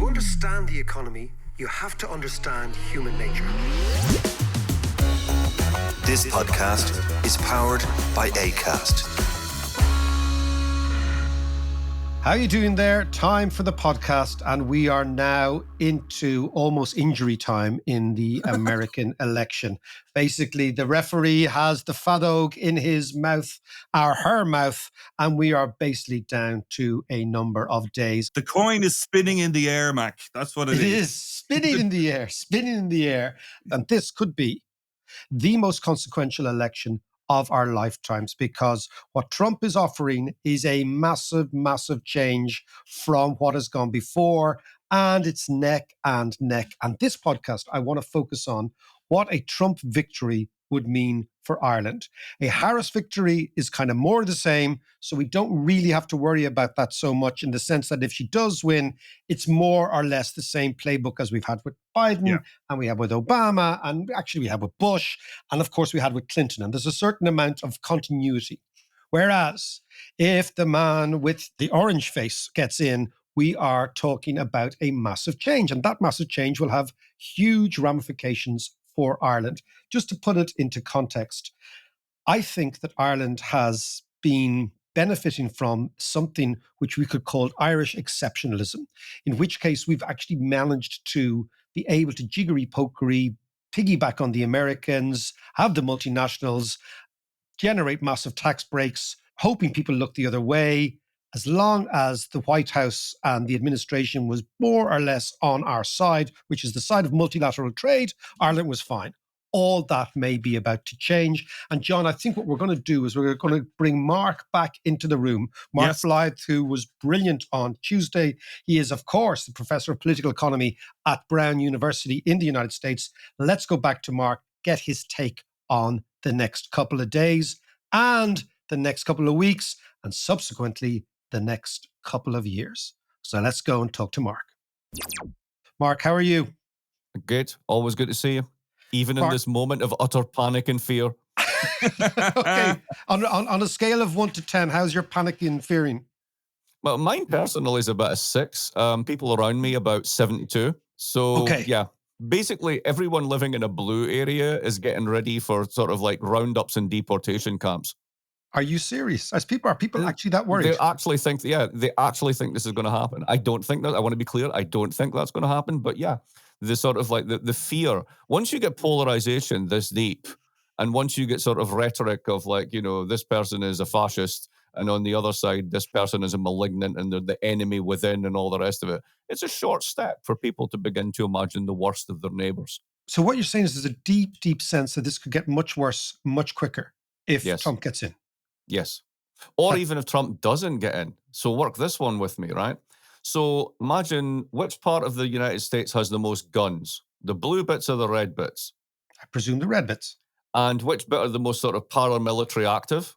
To understand the economy, you have to understand human nature. This podcast is powered by Acast. How you doing there? Time for the podcast, and we are now into almost injury time in the American election. Basically, the referee has the fadog in his mouth, or her mouth, and we are basically down to a number of days. The coin is spinning in the air, Mac. That's what it is. It is spinning in the air, spinning in the air. And this could be the most consequential election of our lifetimes, because what Trump is offering is a massive, massive change from what has gone before, and it's neck and neck. And this podcast, I want to focus on what a Trump victory would mean for Ireland. A Harris victory is kind of more of the same, so we don't really have to worry about that so much, in the sense that if she does win, it's more or less the same playbook as we've had with Biden, and we have with Obama, and actually we have with Bush, and of course we had with Clinton. And there's a certain amount of continuity. Whereas if the man with the orange face gets in, we are talking about a massive change, and that massive change will have huge ramifications for Ireland. Just to put it into context, I think that Ireland has been benefiting from something which we could call Irish exceptionalism, in which case we've actually managed to be able to jiggery-pokery, piggyback on the Americans, have the multinationals, generate massive tax breaks, hoping people look the other way. As long as the White House and the administration was more or less on our side, which is the side of multilateral trade, Ireland was fine. All that may be about to change. And John, I think what we're going to do is we're going to bring Mark back into the room. Mark Blyth, who was brilliant on Tuesday. He is, of course, the professor of political economy at Brown University in the United States. Let's go back to Mark, get his take on the next couple of days and the next couple of weeks, and subsequently the next couple of years. So let's go and talk to Mark. Mark, how are you? Good. Always good to see you. Even in this moment of utter panic and fear. Okay. On a scale of 1 to 10, how's your panic and fearing? Well, mine personally is about a 6. People around me about 72. So, yeah. Basically, everyone living in a blue area is getting ready for sort of like roundups and deportation camps. Are you serious? Are people actually that worried? They actually think this is going to happen. I don't think that. I want to be clear. I don't think that's going to happen. But yeah, the sort of like the fear. Once you get polarization this deep, and once you get sort of rhetoric of like, you know, this person is a fascist, and on the other side, this person is a malignant, and they're the enemy within, and all the rest of it, it's a short step for people to begin to imagine the worst of their neighbors. So what you're saying is there's a deep, deep sense that this could get much worse, much quicker if Trump gets in. Yes. Or even if Trump doesn't get in. So work this one with me, right? So imagine which part of the United States has the most guns? The blue bits or the red bits? I presume the red bits. And which bit are the most sort of paramilitary active?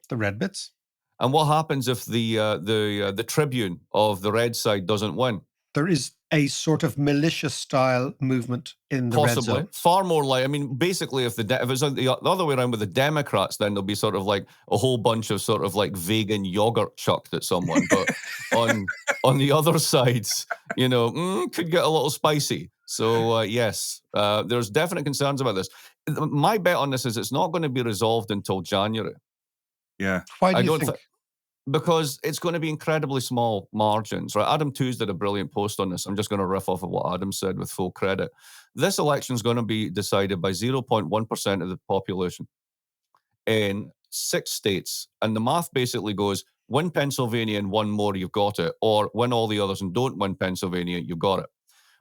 The red bits. And what happens if the tribune of the red side doesn't win? There is a sort of militia-style movement in the red zone. Far more like, I mean, basically, if it's the other way around with the Democrats, then there'll be sort of like a whole bunch of sort of like vegan yogurt chucked at someone. But on the other sides, you know, could get a little spicy. So yes, there's definite concerns about this. My bet on this is it's not going to be resolved until January. Yeah. Why do you think? Because it's going to be incredibly small margins, right? Adam Tooze did a brilliant post on this. I'm just going to riff off of what Adam said with full credit. This election is going to be decided by 0.1% of the population in 6 states. And the math basically goes, win Pennsylvania and 1 more, you've got it. Or win all the others and don't win Pennsylvania, you've got it.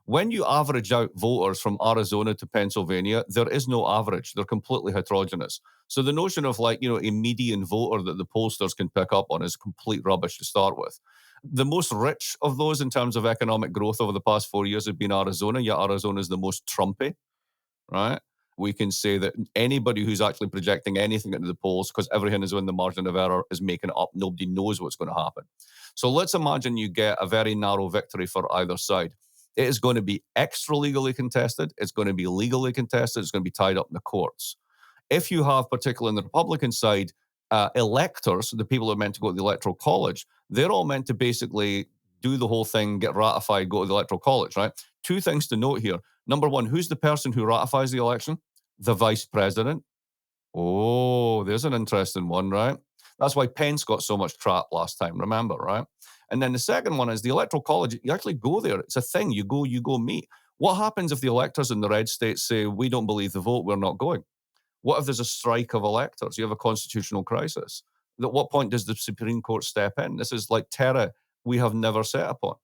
When you average out voters from Arizona to Pennsylvania, there is no average. They're completely heterogeneous. So the notion of like, you know, a median voter that the pollsters can pick up on is complete rubbish to start with. The most rich of those in terms of economic growth over the past 4 years have been Arizona, yet Arizona is the most Trumpy, right? We can say that anybody who's actually projecting anything into the polls, because everything is within the margin of error, is making it up. Nobody knows what's going to happen. So let's imagine you get a very narrow victory for either side. It is going to be extra legally contested. It's going to be legally contested. It's going to be tied up in the courts. If you have, particularly on the Republican side, electors, the people who are meant to go to the Electoral College, they're all meant to basically do the whole thing, get ratified, go to the Electoral College, right? Two things to note here. Number one, who's the person who ratifies the election? The vice president. Oh, there's an interesting one, right? That's why Pence got so much crap last time, remember, right? And then the second one is the Electoral College. You actually go there. It's a thing. You go meet. What happens if the electors in the red states say, we don't believe the vote, we're not going? What if there's a strike of electors? You have a constitutional crisis. At what point does the Supreme Court step in? This is like terror we have never set upon.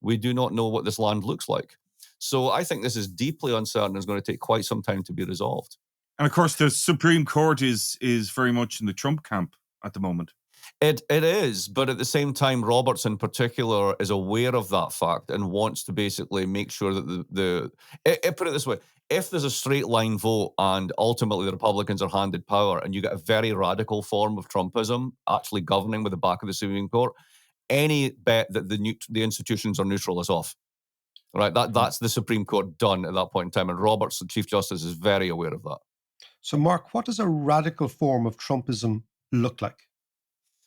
We do not know what this land looks like. So I think this is deeply uncertain and is going to take quite some time to be resolved. And of course, the Supreme Court is very much in the Trump camp at the moment. It is, but at the same time, Roberts in particular is aware of that fact and wants to basically make sure that put it this way, if there's a straight line vote and ultimately the Republicans are handed power and you get a very radical form of Trumpism actually governing with the back of the Supreme Court, any bet that the institutions are neutral is off. Right? That's the Supreme Court done at that point in time. And Roberts, the Chief Justice, is very aware of that. So, Mark, what does a radical form of Trumpism look like?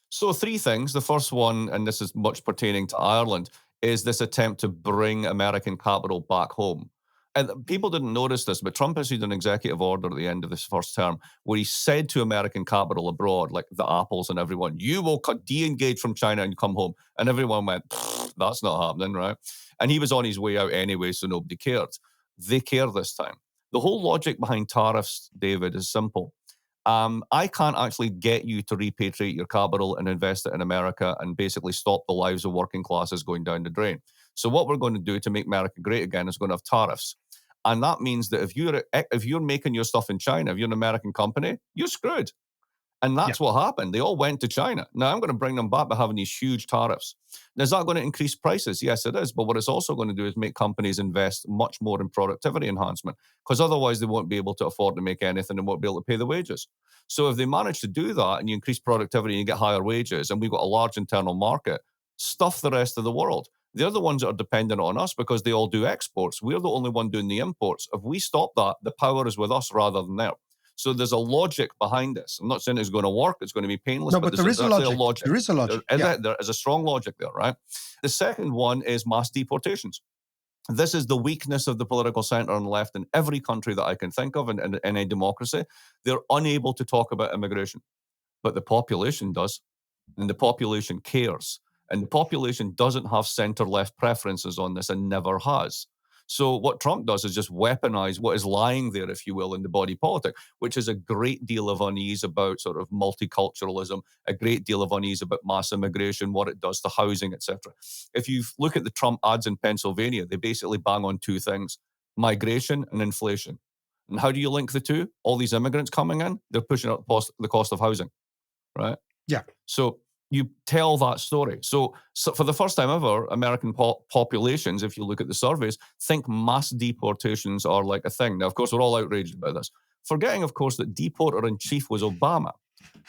So three things. The first one, and this is much pertaining to Ireland, is this attempt to bring American capital back home. And people didn't notice this, but Trump issued an executive order at the end of this first term where he said to American capital abroad, like the Apples and everyone, you will de-engage from China and come home. And everyone went, that's not happening, right? And he was on his way out anyway, so nobody cared. They care this time. The whole logic behind tariffs, David, is simple. I can't actually get you to repatriate your capital and invest it in America and basically stop the lives of working classes going down the drain. So what we're going to do to make America great again is going to have tariffs. And that means that if you're making your stuff in China, if you're an American company, you're screwed. And that's what happened. They all went to China. Now I'm going to bring them back by having these huge tariffs. Now, is that going to increase prices? Yes, it is. But what it's also going to do is make companies invest much more in productivity enhancement, because otherwise they won't be able to afford to make anything and won't be able to pay the wages. So if they manage to do that and you increase productivity and you get higher wages and we've got a large internal market, stuff the rest of the world. They're the ones that are dependent on us because they all do exports. We're the only one doing the imports. If we stop that, the power is with us rather than there. So there's a logic behind this. I'm not saying it's going to work. It's going to be painless. No, but there is a logic. There is a logic. There is a strong logic there, right? The second one is mass deportations. This is the weakness of the political center and left in every country that I can think of in a democracy. They're unable to talk about immigration, but the population does, and the population cares. And the population doesn't have center-left preferences on this and never has. So what Trump does is just weaponize what is lying there, if you will, in the body politic, which is a great deal of unease about sort of multiculturalism, a great deal of unease about mass immigration, what it does to housing, etc. If you look at the Trump ads in Pennsylvania, they basically bang on two things, migration and inflation. And how do you link the two? All these immigrants coming in, they're pushing up the cost of housing, right? Yeah. So you tell that story. So for the first time ever, American populations, if you look at the surveys, think mass deportations are like a thing. Now, of course, we're all outraged about this. Forgetting, of course, that deporter-in-chief was Obama,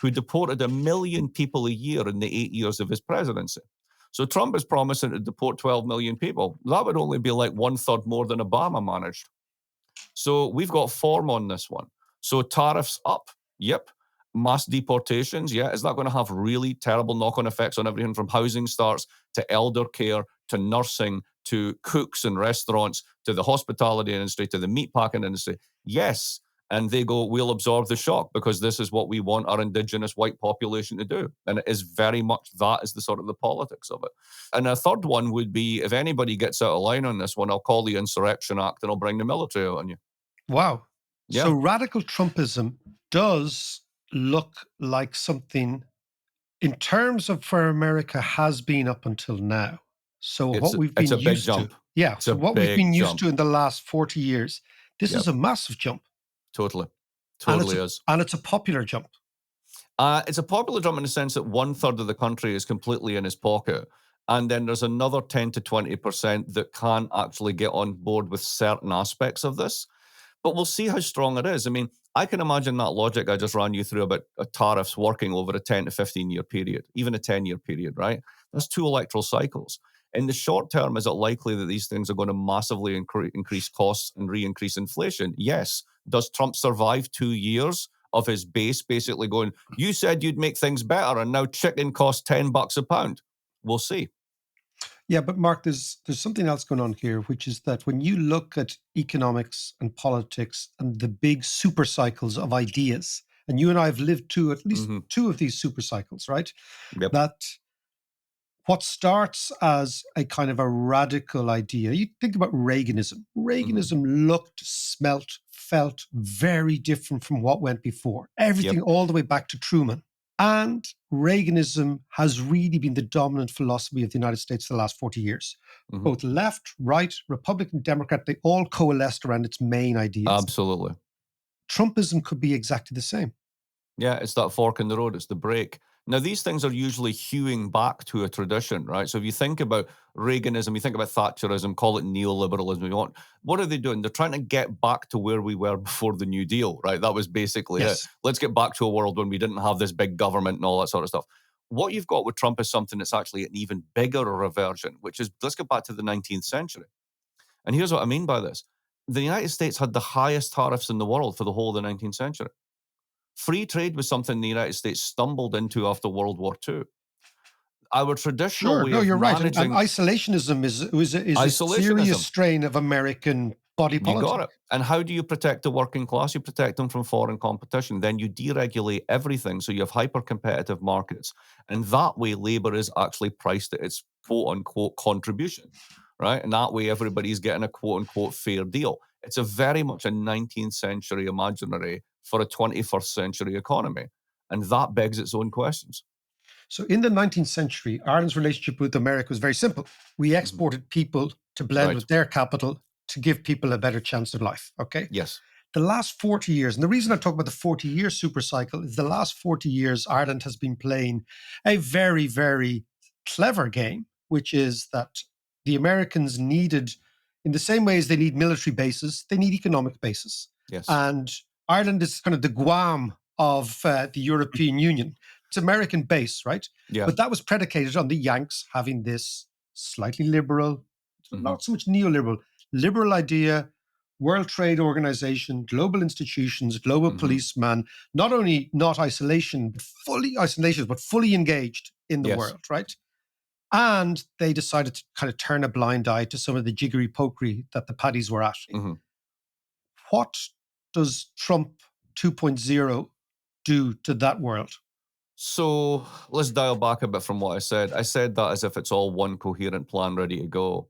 who deported 1 million people a year in the 8 years of his presidency. So Trump is promising to deport 12 million people. That would only be like 1/3 more than Obama managed. So we've got form on this one. So tariffs up. Yep. Mass deportations, yeah. Is that going to have really terrible knock-on effects on everything from housing starts to elder care to nursing to cooks and restaurants to the hospitality industry to the meatpacking industry? Yes. And they go, we'll absorb the shock because this is what we want our indigenous white population to do. And it is very much that is the sort of the politics of it. And a third one would be, if anybody gets out of line on this one, I'll call the Insurrection Act and I'll bring the military out on you. Wow. Yeah. So radical Trumpism does look like something in terms of where America has been up until now. So what we've been used to. Yeah. So what we've been used to in the last 40 years, this is a massive jump. Totally is. And it's a popular jump. It's a popular jump in the sense that 1/3 of the country is completely in his pocket. And then there's another 10 to 20% that can't actually get on board with certain aspects of this. But we'll see how strong it is. I mean, I can imagine that logic I just ran you through about tariffs working over a 10 to 15-year period, even a 10-year period, right? That's 2 electoral cycles. In the short term, is it likely that these things are going to massively increase costs and re-increase inflation? Yes. Does Trump survive 2 years of his base basically going, you said you'd make things better and now chicken costs $10 a pound? We'll see. Yeah, but Mark, there's something else going on here, which is that when you look at economics and politics and the big super cycles of ideas, and you and I have lived through at least two of these super cycles, right? Yep. That what starts as a kind of a radical idea, you think about Reaganism. Reaganism looked, smelt, felt very different from what went before. Everything all the way back to Truman. And Reaganism has really been the dominant philosophy of the United States for the last 40 years. Both left, right, Republican, Democrat, they all coalesced around its main ideas. Absolutely. Trumpism could be exactly the same. Yeah, it's that fork in the road. It's the break. Now, these things are usually hewing back to a tradition, right? So if you think about Reaganism, you think about Thatcherism, call it neoliberalism, you want, what are they doing? They're trying to get back to where we were before the New Deal, right? That was basically it. Let's get back to a world when we didn't have this big government and all that sort of stuff. What you've got with Trump is something that's actually an even bigger reversion, which is, let's get back to the 19th century. And here's what I mean by this. The United States had the highest tariffs in the world for the whole of the 19th century. Free trade was something the United States stumbled into after World War II. Our traditional way of you're managing... right. And isolationism is a serious strain of American body politic. You got it. And how do you protect the working class? You protect them from foreign competition. Then you deregulate everything, so you have hyper-competitive markets. And that way, labor is actually priced at its quote-unquote contribution, right? And that way, everybody's getting a quote-unquote fair deal. It's a very much a 19th century imaginary for a 21st century economy. And that begs its own questions. So in the 19th century, Ireland's relationship with America was very simple. We exported people to blend with their capital to give people a better chance of life, okay? Yes. The last 40 years, and the reason I talk about the 40-year super cycle is the last 40 years, Ireland has been playing a very, very clever game, which is that the Americans needed, in the same way as they need military bases, they need economic bases. Yes. And Ireland is kind of the Guam of the European Union. It's American base, right? Yeah. But that was predicated on the Yanks having this slightly liberal, not so much neoliberal, liberal idea, World Trade Organization, global institutions, global policeman, not only not isolation, but fully engaged in the world, right? And they decided to kind of turn a blind eye to some of the jiggery pokery that the paddies were at. What does Trump 2.0 do to that world? So let's dial back a bit from what I said. I said that as if it's all one coherent plan ready to go.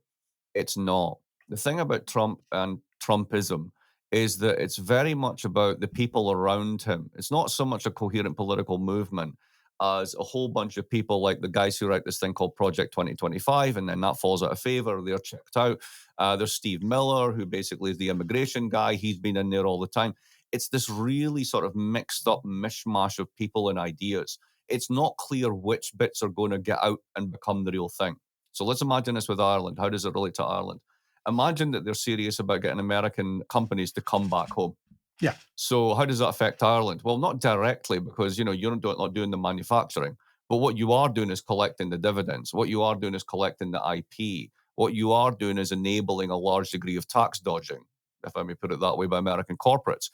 It's not. The thing about Trump and Trumpism is that it's very much about the people around him. It's not so much a coherent political movement as a whole bunch of people like the guys who write this thing called Project 2025, and then that falls out of favor. They're checked out. There's Steve Miller, who basically is the immigration guy. He's been in there all the time. It's this really sort of mixed up mishmash of people and ideas. It's not clear which bits are going to get out and become the real thing. So let's imagine this with Ireland. How does it relate to Ireland? Imagine that they're serious about getting American companies to come back home. Yeah. So how does that affect Ireland? Well, not directly, because you're not doing the manufacturing. But what you are doing is collecting the dividends. What you are doing is collecting the IP. What you are doing is enabling a large degree of tax dodging, if I may put it that way, by American corporates.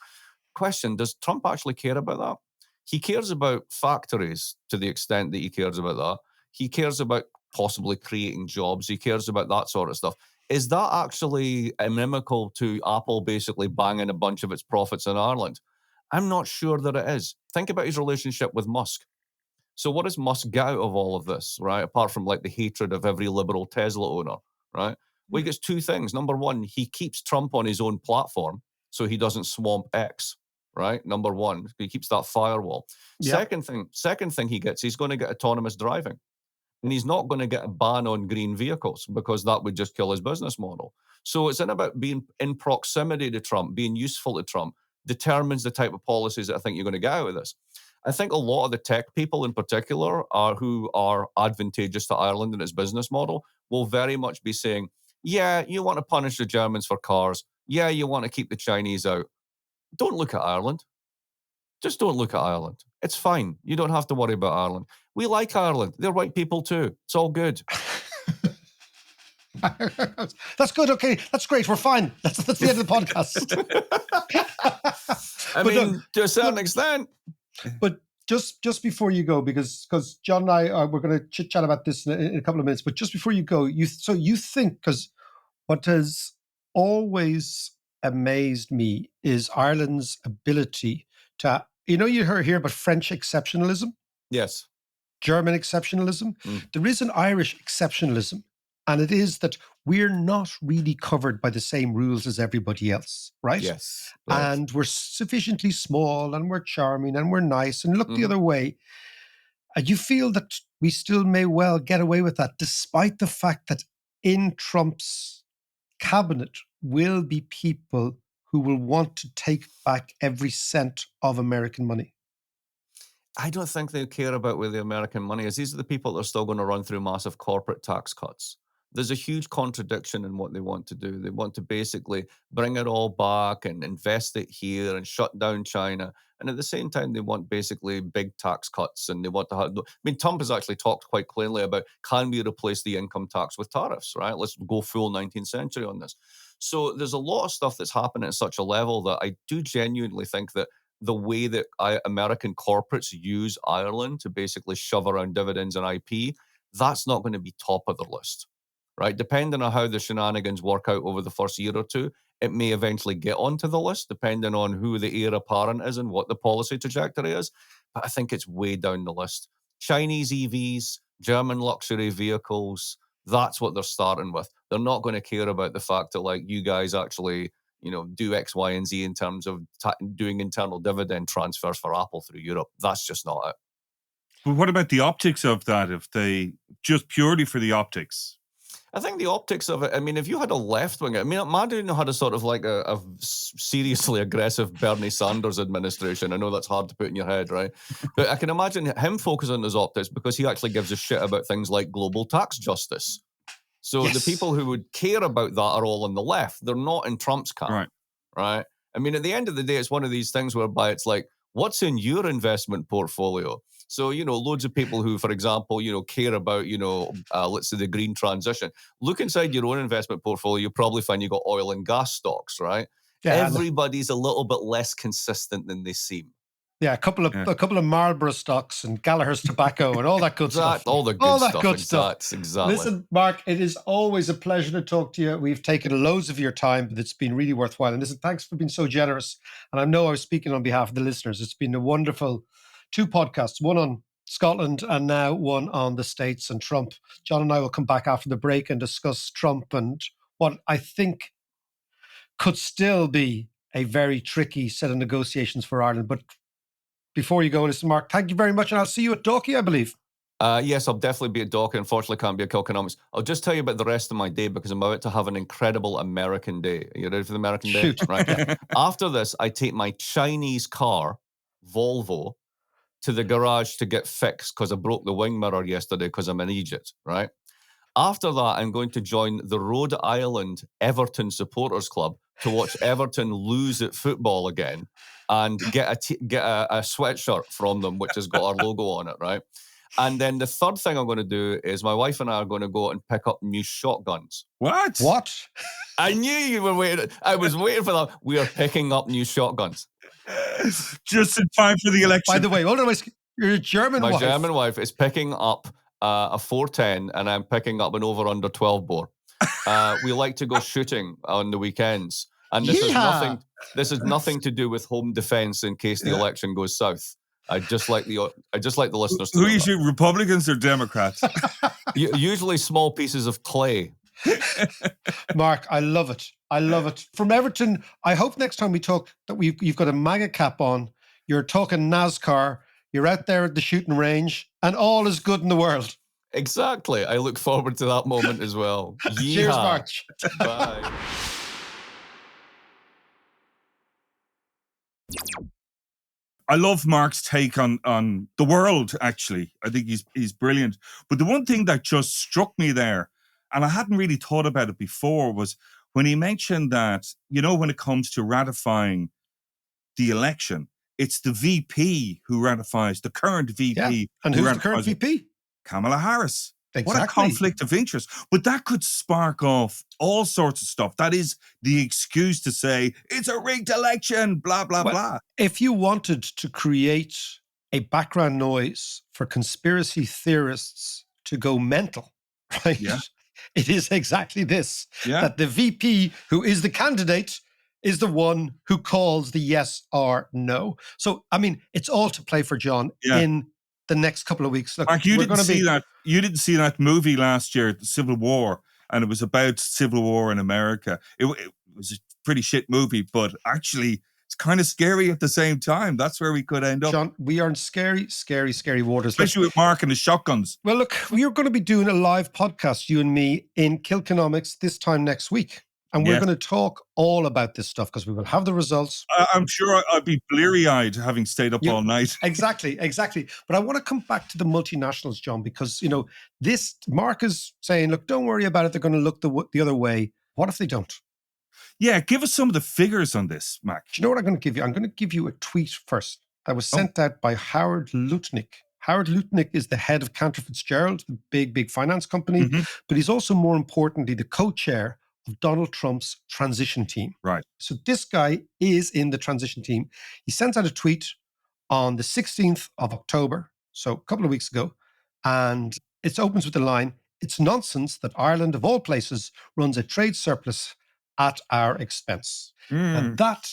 Question, does Trump actually care about that? He cares about factories to the extent that he cares about that. He cares about possibly creating jobs. He cares about that sort of stuff. Is that actually inimical to Apple basically banging a bunch of its profits in Ireland? I'm not sure that it is. Think about his relationship with Musk. So what does Musk get out of all of this, right? Apart from like the hatred of every liberal Tesla owner, right? Well, he gets two things. Number one, he keeps Trump on his own platform so he doesn't swamp X, right? Number one, he keeps that firewall. Yep. Second thing he gets, he's going to get autonomous driving. And he's not going to get a ban on green vehicles because that would just kill his business model. So it's about being in proximity to Trump, being useful to Trump, determines the type of policies that I think you're going to get out of this. I think a lot of the tech people in particular who are advantageous to Ireland and its business model will very much be saying, yeah, you want to punish the Germans for cars. Yeah, you want to keep the Chinese out. Don't look at Ireland. Just don't look at Ireland. It's fine. You don't have to worry about Ireland. We like Ireland. They're white people too. It's all good. That's good. Okay, that's great. We're fine. That's the end of the podcast. I mean, to a certain extent. But just before you go, because John and I we're going to chit chat about this in a couple of minutes. But just before you go, you think, because what has always amazed me is Ireland's ability to, you hear about French exceptionalism, Yes. German exceptionalism. There is an Irish exceptionalism, and it is that we're not really covered by the same rules as everybody else, right? Yes. Right. And we're sufficiently small, and we're charming, and we're nice, and look the other way. And you feel that we still may well get away with that, despite the fact that in Trump's cabinet will be people who will want to take back every cent of American money. I don't think they care about where the American money is. These are the people that are still going to run through massive corporate tax cuts. There's a huge contradiction in what they want to do. They want to basically bring it all back and invest it here and shut down China. And at the same time, they want basically big tax cuts. And they want to have, Trump has actually talked quite plainly about, can we replace the income tax with tariffs, right? Let's go full 19th century on this. So there's a lot of stuff that's happening at such a level that I do genuinely think that the way that American corporates use Ireland to basically shove around dividends and IP, that's not going to be top of the list, right? Depending on how the shenanigans work out over the first year or two, it may eventually get onto the list, depending on who the heir apparent is and what the policy trajectory is. But I think it's way down the list. Chinese EVs, German luxury vehicles, that's what they're starting with. They're not going to care about the fact that, like, you guys actually do X, Y, and Z in terms of doing internal dividend transfers for Apple through Europe. That's just not it. But what about the optics of that? If they just purely for the optics? I think the optics of it, if you had a left wing, imagine you had a sort of like a seriously aggressive Bernie Sanders administration. I know that's hard to put in your head, right? But I can imagine him focusing on those optics because he actually gives a shit about things like global tax justice. So Yes. the people who would care about that are all on the left. They're not in Trump's camp, right? At the end of the day, it's one of these things whereby it's like, what's in your investment portfolio? So, loads of people who, for example, care about, let's say the green transition. Look inside your own investment portfolio, you probably find you got oil and gas stocks, right? Yeah, everybody's a little bit less consistent than they seem. Yeah, a couple of Marlboro stocks and Gallagher's tobacco and all that good stuff. All the good stuff. Exactly. Listen, Mark, it is always a pleasure to talk to you. We've taken loads of your time, but it's been really worthwhile. And listen, thanks for being so generous. And I know I was speaking on behalf of the listeners. It's been a wonderful 2 podcasts, one on Scotland and now one on the States and Trump. John and I will come back after the break and discuss Trump and what I think could still be a very tricky set of negotiations for Ireland. But before you go, listen, Mark, thank you very much. And I'll see you at Dalkey, I believe. Yes, I'll definitely be at Dalkey. Unfortunately, can't be at Kilconomics. I'll just tell you about the rest of my day because I'm about to have an incredible American day. Are you ready for the American day? Shoot. Right. Yeah. After this, I take my Chinese car, Volvo, to the garage to get fixed because I broke the wing mirror yesterday because I'm in Egypt, right? After that, I'm going to join the Rhode Island Everton Supporters Club to watch Everton lose at football again and get a sweatshirt from them, which has got our logo on it, right? And then the third thing I'm going to do is my wife and I are going to go and pick up new shotguns. What? I knew you were waiting. I was waiting for that. We are picking up new shotguns. Just in time for the election. By the way, hold on, your German wife. My German wife is picking up a 410 and I'm picking up an over-under 12 bore. We like to go shooting on the weekends. And this is nothing to do with home defense in case the election goes south. I just like the listeners to know. Who you shoot, Republicans or Democrats? Usually small pieces of clay. Mark, I love it. I love it. From Everton, I hope next time we talk that you've got a MAGA cap on, you're talking NASCAR, you're out there at the shooting range, and all is good in the world. Exactly. I look forward to that moment as well. Cheers, Mark. Bye. I love Mark's take on the world, actually. I think he's brilliant. But the one thing that just struck me there, and I hadn't really thought about it before, was when he mentioned that, when it comes to ratifying the election, it's the VP who ratifies, the current VP. Yeah. And who's the current VP? Kamala Harris. Exactly. What a conflict of interest. But that could spark off all sorts of stuff. That is the excuse to say, it's a rigged election, blah, blah, blah. If you wanted to create a background noise for conspiracy theorists to go mental, right? Yeah. It is exactly this, Yeah. that the VP, who is the candidate, is the one who calls the yes or no. So, I mean, it's all to play for John Yeah. in the next couple of weeks. Look, Mark, you we're didn't going to see be that. You didn't see that movie last year, The Civil War, and it was about civil war in America. It was a pretty shit movie, but actually, it's kind of scary at the same time. That's where we could end up, John, we are in scary, scary, scary waters. Look, especially with Mark and his shotguns. well, look, we are going to be doing a live podcast, you and me, in Kilconomics this time next week. And we're Yes. going to talk all about this stuff because we will have the results. I'm sure I'd be bleary-eyed having stayed up all night. Exactly. But I want to come back to the multinationals, John, because, you know, this Mark is saying, look, don't worry about it. They're going to look the other way. What if they don't? Yeah, give us some of the figures on this, Mac. Do you know what I'm going to give you? I'm going to give you a tweet first that was sent out by Howard Lutnick. Howard Lutnick is the head of Cantor Fitzgerald, the big finance company, but he's also, more importantly, the co-chair of Donald Trump's transition team. Right. So this guy is in the transition team. He sent out a tweet on the 16th of October, so a couple of weeks ago, and it opens with the line, "It's nonsense that Ireland, of all places, runs a trade surplus at our expense." And that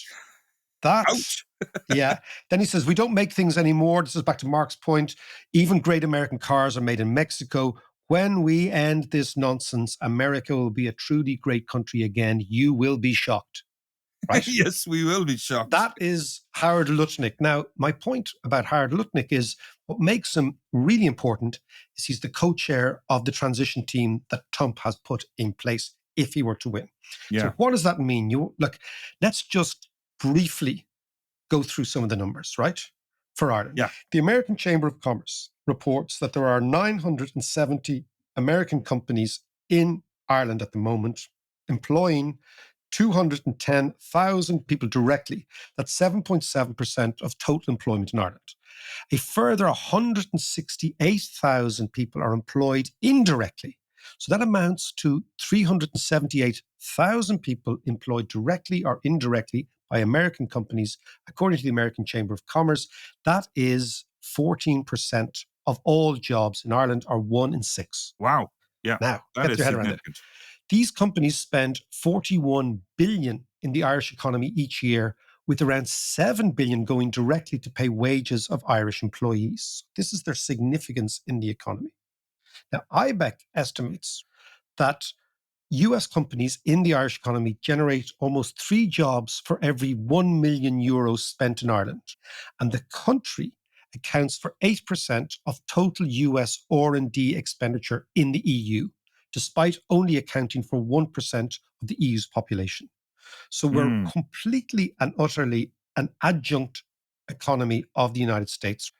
Ouch. yeah. Then he says, "We don't make things anymore." This is back to Mark's point. "Even great American cars are made in Mexico. When we end this nonsense, America will be a truly great country again. You will be shocked." Right? Yes, we will be shocked. That is Howard Lutnick. Now, my point about Howard Lutnick is what makes him really important is he's the co-chair of the transition team that Trump has put in place if he were to win. Yeah. So what does that mean? Look, let's just briefly go through some of the numbers, right? For Ireland. Yeah. The American Chamber of Commerce reports that there are 970 American companies in Ireland at the moment employing 210,000 people directly. That's 7.7% of total employment in Ireland. A further 168,000 people are employed indirectly. So that amounts to 378,000 people employed directly or indirectly by American companies, according to the American Chamber of Commerce. That is 14% of all jobs in Ireland, or 1 in 6. Wow. Yeah. Now, That get is your head around it. significant. These companies spend 41 billion in the Irish economy each year, with around 7 billion going directly to pay wages of Irish employees. This is their significance in the economy. Now, IBEC estimates that US companies in the Irish economy generate almost 3 jobs for every 1 million euros spent in Ireland. And the country accounts for 8% of total US R&D expenditure in the EU, despite only accounting for 1% of the EU's population. So we're completely and utterly an adjunct economy of the United States.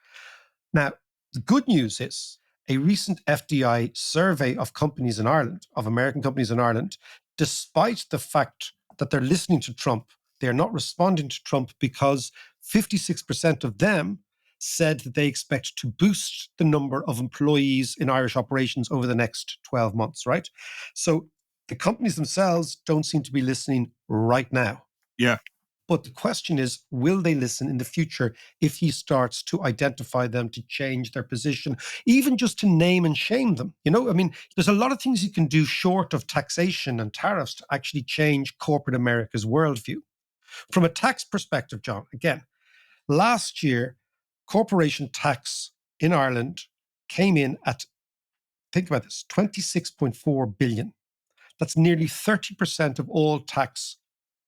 Now, the good news is a recent FDI survey of companies in Ireland, of American companies in Ireland, despite the fact that they're listening to Trump, they're not responding to Trump because 56% of them said that they expect to boost the number of employees in Irish operations over the next 12 months, right? So the companies themselves don't seem to be listening right now. Yeah. But the question is, will they listen in the future if he starts to identify them, to change their position, even just to name and shame them? You know, I mean, there's a lot of things you can do short of taxation and tariffs to actually change corporate America's worldview. From a tax perspective, John, again, last year, corporation tax in Ireland came in at, think about this, 26.4 billion. That's nearly 30% of all tax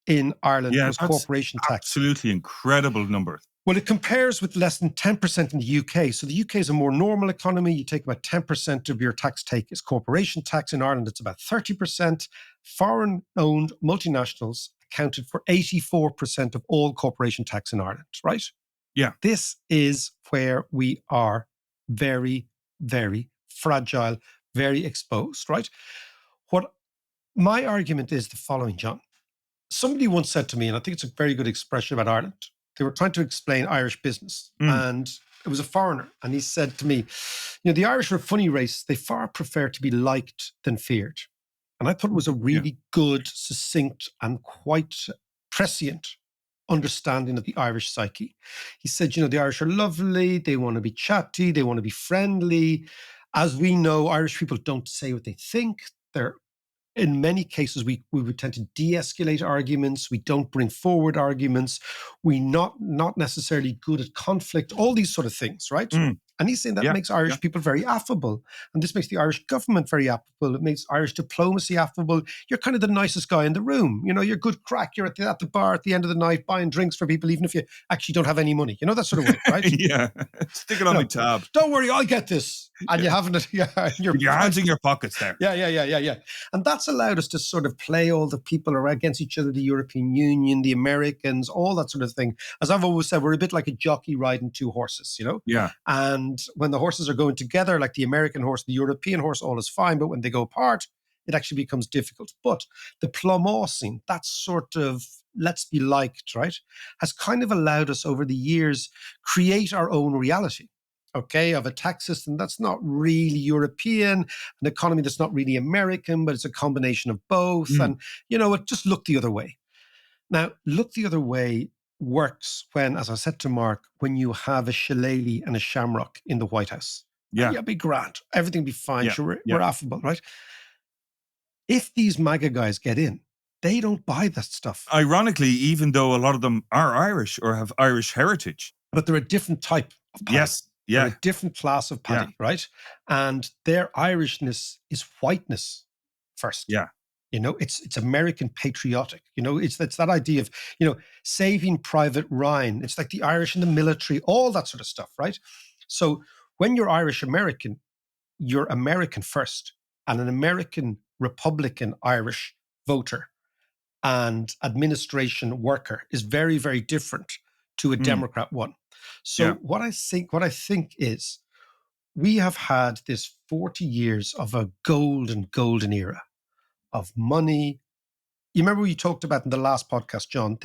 in Ireland was corporation tax. Absolutely incredible number. Well, it compares with less than 10% in the UK. So the UK is a more normal economy. You take about 10% of your tax take is corporation tax. In Ireland, it's about 30%. Foreign-owned multinationals accounted for 84% of all corporation tax in Ireland, right? Yeah. This is where we are very, very fragile, very exposed, right? What my argument is the following, John. Somebody once said to me, and I think it's a very good expression about Ireland, they were trying to explain Irish business. And it was a foreigner. And he said to me, you know, the Irish are a funny race. They far prefer to be liked than feared. And I thought it was a really good, succinct, and quite prescient understanding of the Irish psyche. He said, the Irish are lovely, they want to be chatty, they want to be friendly. As we know, Irish people don't say what they think. They're in many cases, we would tend to de-escalate arguments. We don't bring forward arguments. We're not necessarily good at conflict, all these sort of things, right? And he's saying that makes Irish people very affable. And this makes the Irish government very affable. It makes Irish diplomacy affable. You're kind of the nicest guy in the room. You're good crack. You're at the bar at the end of the night buying drinks for people, even if you actually don't have any money. That sort of way, right? Yeah. Stick it on my tab. Don't worry, I'll get this. And you haven't it. Your hands in your pockets there. Yeah. And that's allowed us to sort of play all the people against each other, the European Union, the Americans, all that sort of thing. As I've always said, we're a bit like a jockey riding two horses, Yeah. And when the horses are going together, like the American horse, the European horse, all is fine. But when they go apart, it actually becomes difficult. But the plumosing, that sort of let's be liked, right, has kind of allowed us over the years create our own reality. Okay, of a tax system that's not really European, an economy that's not really American, but it's a combination of both. And, it just looked the other way. Now, look the other way works when, as I said to Mark, when you have a shillelagh and a shamrock in the White House. Yeah. It'll be grand. Everything will be fine. Yeah. Sure, we're affable, right? If these MAGA guys get in, they don't buy that stuff. Ironically, even though a lot of them are Irish or have Irish heritage. But they're a different type of party. Yes. Yeah. They're a different class of paddy, right? And their Irishness is whiteness first. Yeah. It's American patriotic. It's that idea of, saving Private Ryan. It's like the Irish in the military, all that sort of stuff, right? So when you're Irish American, you're American first, and an American Republican Irish voter and administration worker is very, very different to a Democrat one. So what I think is we have had this 40 years of a golden era of money. You remember we talked about in the last podcast, John,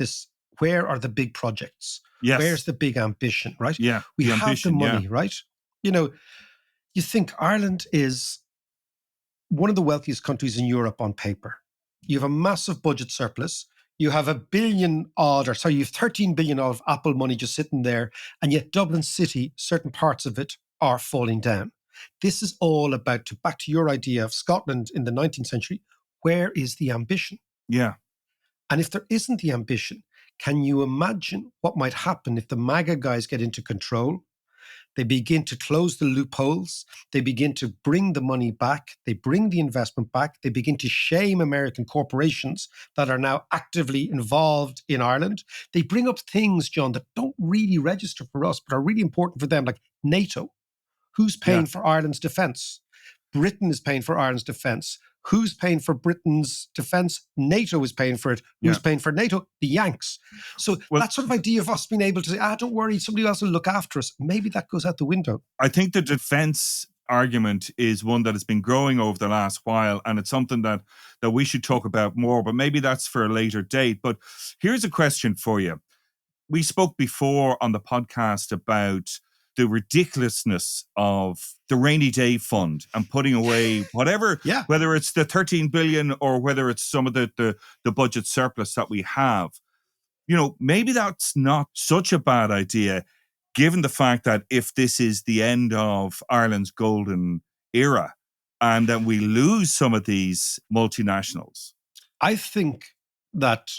where are the big projects? Yes. Where's the big ambition, right? Yeah. We have the money, right? You think Ireland is one of the wealthiest countries in Europe on paper. You have a massive budget surplus. You have you have 13 billion of Apple money just sitting there, and yet Dublin City, certain parts of it are falling down. This is all about, back to your idea of Scotland in the 19th century, where is the ambition? Yeah. And if there isn't the ambition, can you imagine what might happen if the MAGA guys get into control? They begin to close the loopholes. They begin to bring the money back. They bring the investment back. They begin to shame American corporations that are now actively involved in Ireland. They bring up things, John, that don't really register for us, but are really important for them, like NATO. Who's paying for Ireland's defense? Britain is paying for Ireland's defense. Who's paying for Britain's defense? NATO is paying for it. Who's paying for NATO? The Yanks. So that sort of idea of us being able to say, don't worry, somebody else will look after us. Maybe that goes out the window. I think the defense argument is one that has been growing over the last while, and it's something that we should talk about more, but maybe that's for a later date. But here's a question for you. We spoke before on the podcast about the ridiculousness of the rainy day fund and putting away whatever, whether it's the 13 billion or whether it's some of the budget surplus that we have. Maybe that's not such a bad idea, given the fact that if this is the end of Ireland's golden era and then we lose some of these multinationals. I think that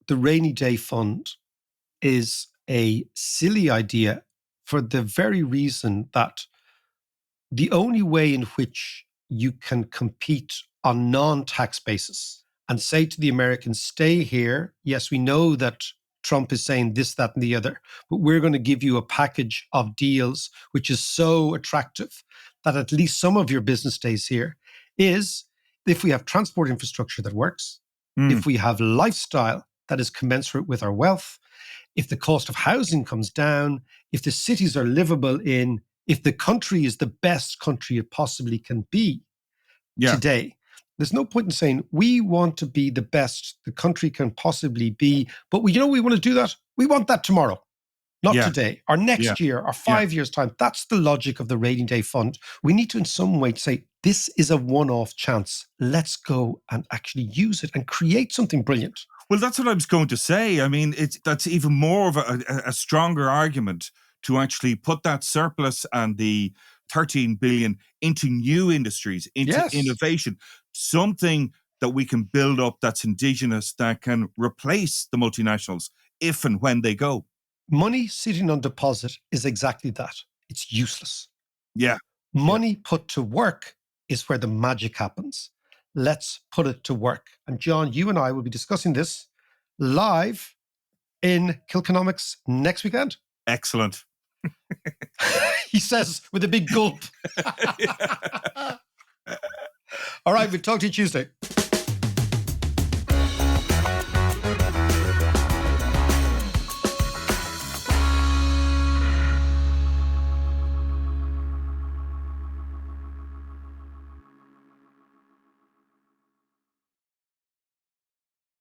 the rainy day fund is a silly idea for the very reason that the only way in which you can compete on non-tax basis and say to the Americans, stay here. Yes, we know that Trump is saying this, that, and the other, but we're going to give you a package of deals which is so attractive that at least some of your business stays here, is if we have transport infrastructure that works, if we have lifestyle that is commensurate with our wealth, if the cost of housing comes down, if the cities are livable in, if the country is the best country it possibly can be today, there's no point in saying we want to be the best the country can possibly be, but we want to do that. We want that tomorrow. not Yeah. today, or next year, or 5 years' time. That's the logic of the rating day fund. We need to, in some way, say, this is a one-off chance. Let's go and actually use it and create something brilliant. Well, that's what I was going to say. I mean, that's even more of a stronger argument to actually put that surplus and the 13 billion into new industries, into innovation, something that we can build up that's indigenous, that can replace the multinationals if and when they go. Money sitting on deposit is exactly that. It's useless. Yeah. Money put to work is where the magic happens. Let's put it to work. And John, you and I will be discussing this live in Kilconomics next weekend. Excellent. He says with a big gulp. All right, we'll talk to you Tuesday.